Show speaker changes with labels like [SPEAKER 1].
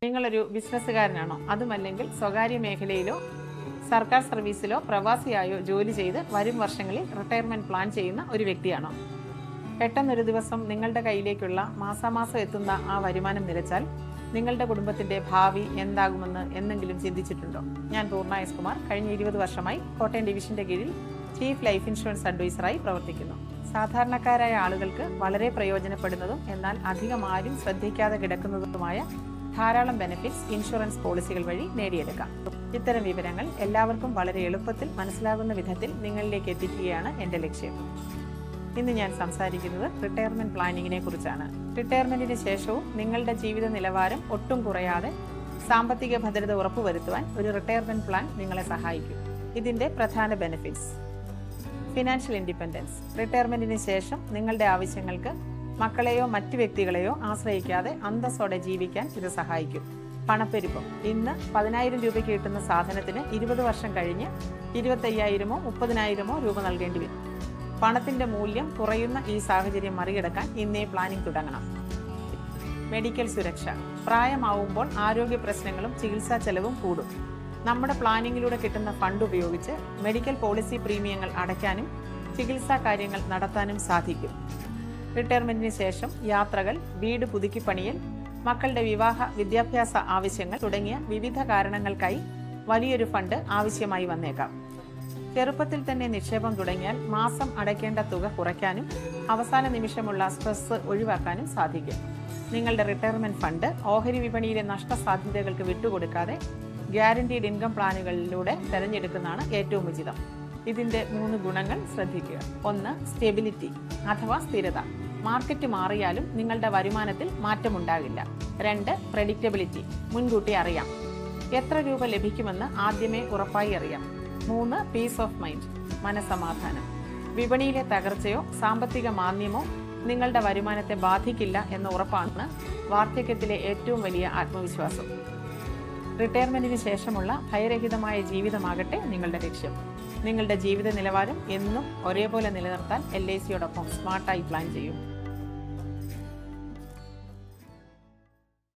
[SPEAKER 1] നിങ്ങളൊരു ബിസിനസ്സുകാരനാണോ? അതുമല്ലെങ്കിൽ സ്വകാര്യ മേഖലയിലോ സർക്കാർ സർവീസിലോ പ്രവാസിയായോ ജോലി ചെയ്ത് വരും വർഷങ്ങളിൽ റിട്ടയർമെന്റ് പ്ലാൻ ചെയ്യുന്ന ഒരു വ്യക്തിയാണോ? പെട്ടെന്നൊരു ദിവസം നിങ്ങളുടെ കയ്യിലേക്കുള്ള മാസാമാസം എത്തുന്ന ആ വരുമാനം നിലച്ചാൽ നിങ്ങളുടെ കുടുംബത്തിന്റെ ഭാവി എന്താകുമെന്ന് എന്നെങ്കിലും ചിന്തിച്ചിട്ടുണ്ടോ? ഞാൻ പൂർണ്ണ എസ് കുമാർ. കഴിഞ്ഞ 20 വർഷമായി കോട്ടയം ഡിവിഷന്റെ കീഴിൽ ചീഫ് ലൈഫ് ഇൻഷുറൻസ് അഡ്വൈസറായി പ്രവർത്തിക്കുന്നു. സാധാരണക്കാരായ ആളുകൾക്ക് വളരെ പ്രയോജനപ്പെടുന്നതും എന്നാൽ അധികം ആരും ശ്രദ്ധിക്കാതെ കിടക്കുന്നതുമായ ധാരാളം ബെനിഫിറ്റ്സ് ഇൻഷുറൻസ് പോളിസികൾ വഴി നേടിയെടുക്കാം. ഇത്തരം വിവരങ്ങൾ എല്ലാവർക്കും വളരെ എളുപ്പത്തിൽ മനസ്സിലാകുന്ന വിധത്തിൽ നിങ്ങളിലേക്ക് എത്തിക്കുകയാണ് എൻ്റെ ലക്ഷ്യം. ഇന്ന് ഞാൻ സംസാരിക്കുന്നത് റിട്ടയർമെന്റ് പ്ലാനിങ്ങിനെ കുറിച്ചാണ്. റിട്ടയർമെന്റിന് ശേഷവും നിങ്ങളുടെ ജീവിത നിലവാരം ഒട്ടും കുറയാതെ സാമ്പത്തിക ഭദ്രത ഉറപ്പുവരുത്തുവാൻ ഒരു റിട്ടയർമെന്റ് പ്ലാൻ നിങ്ങളെ സഹായിക്കും. ഇതിന്റെ പ്രധാന ബെനിഫിറ്റ്സ്: ഫിനാൻഷ്യൽ ഇൻഡിപെൻഡൻസ്. റിട്ടയർമെന്റിന് ശേഷം നിങ്ങളുടെ ആവശ്യങ്ങൾക്ക് മക്കളെയോ മറ്റു വ്യക്തികളെയോ ആശ്രയിക്കാതെ അന്തസ്സോടെ ജീവിക്കാൻ ഇത് സഹായിക്കും. പണപ്പെരുപ്പം. ഇന്ന് 10,000 രൂപയ്ക്ക് കിട്ടുന്ന സാധനത്തിന് 20 വർഷം കഴിഞ്ഞ് 25,000-ഓ 30,000-ഓ രൂപ നൽകേണ്ടി വരും. പണത്തിന്റെ മൂല്യം കുറയുന്ന ഈ സാഹചര്യം മറികടക്കാൻ ഇന്നേ പ്ലാനിംഗ് തുടങ്ങണം. മെഡിക്കൽ സുരക്ഷ. പ്രായമാവുമ്പോൾ ആരോഗ്യ പ്രശ്നങ്ങളും ചികിത്സാ ചെലവും കൂടും. നമ്മുടെ പ്ലാനിങ്ങിലൂടെ കിട്ടുന്ന ഫണ്ട് ഉപയോഗിച്ച് മെഡിക്കൽ പോളിസി പ്രീമിയങ്ങൾ അടയ്ക്കാനും ചികിത്സാ കാര്യങ്ങൾ നടത്താനും സാധിക്കും. റിട്ടയർമെന്റിന് ശേഷം യാത്രകൾ, വീട് പുതുക്കിപ്പണിയൽ, മക്കളുടെ വിവാഹ വിദ്യാഭ്യാസ ആവശ്യങ്ങൾ തുടങ്ങിയ വിവിധ കാരണങ്ങൾക്കായി വലിയൊരു ഫണ്ട് ആവശ്യമായി വന്നേക്കാം. ചെറുപ്പത്തിൽ തന്നെ നിക്ഷേപം തുടങ്ങിയാൽ മാസം അടയ്ക്കേണ്ട തുക കുറയ്ക്കാനും അവസാന നിമിഷമുള്ള സ്ട്രെസ് ഒഴിവാക്കാനും സാധിക്കും. നിങ്ങളുടെ റിട്ടയർമെന്റ് ഫണ്ട് ഓഹരി വിപണിയിലെ നഷ്ടസാധ്യതകൾക്ക് വിട്ടുകൊടുക്കാതെ ഗ്യാരണ്ടീഡ് ഇൻകം പ്ലാനുകളിലൂടെ തെരഞ്ഞെടുക്കുന്നതാണ് ഏറ്റവും ഉചിതം. ഇതിന്റെ 3 ഗുണങ്ങൾ ശ്രദ്ധിക്കുക. 1. സ്റ്റെബിലിറ്റി അഥവാ സ്ഥിരത. മാർക്കറ്റ് മാറിയാലും നിങ്ങളുടെ വരുമാനത്തിൽ മാറ്റമുണ്ടാകില്ല. 2. പ്രെഡിക്റ്റബിലിറ്റി. മുൻകൂട്ടി അറിയാം. എത്ര രൂപ ലഭിക്കുമെന്ന് ആദ്യമേ ഉറപ്പായി അറിയാം. 3. Peace of mind. മനസമാധാനം. വിപണിയിലെ തകർച്ചയോ സാമ്പത്തിക മാന്ദ്യമോ നിങ്ങളുടെ വരുമാനത്തെ ബാധിക്കില്ല എന്ന ഉറപ്പാണ് വാർദ്ധക്യത്തിലെ ഏറ്റവും വലിയ ആത്മവിശ്വാസം. റിട്ടയർമെന്റിന് ശേഷമുള്ള ഭയരഹിതമായ ജീവിതമാകട്ടെ നിങ്ങളുടെ ലക്ഷ്യം. നിങ്ങളുടെ ജീവിത നിലവാരം എന്നും ഒരേപോലെ നിലനിർത്താൻ LICയോടൊപ്പം സ്മാർട്ടായി പ്ലാൻ ചെയ്യും.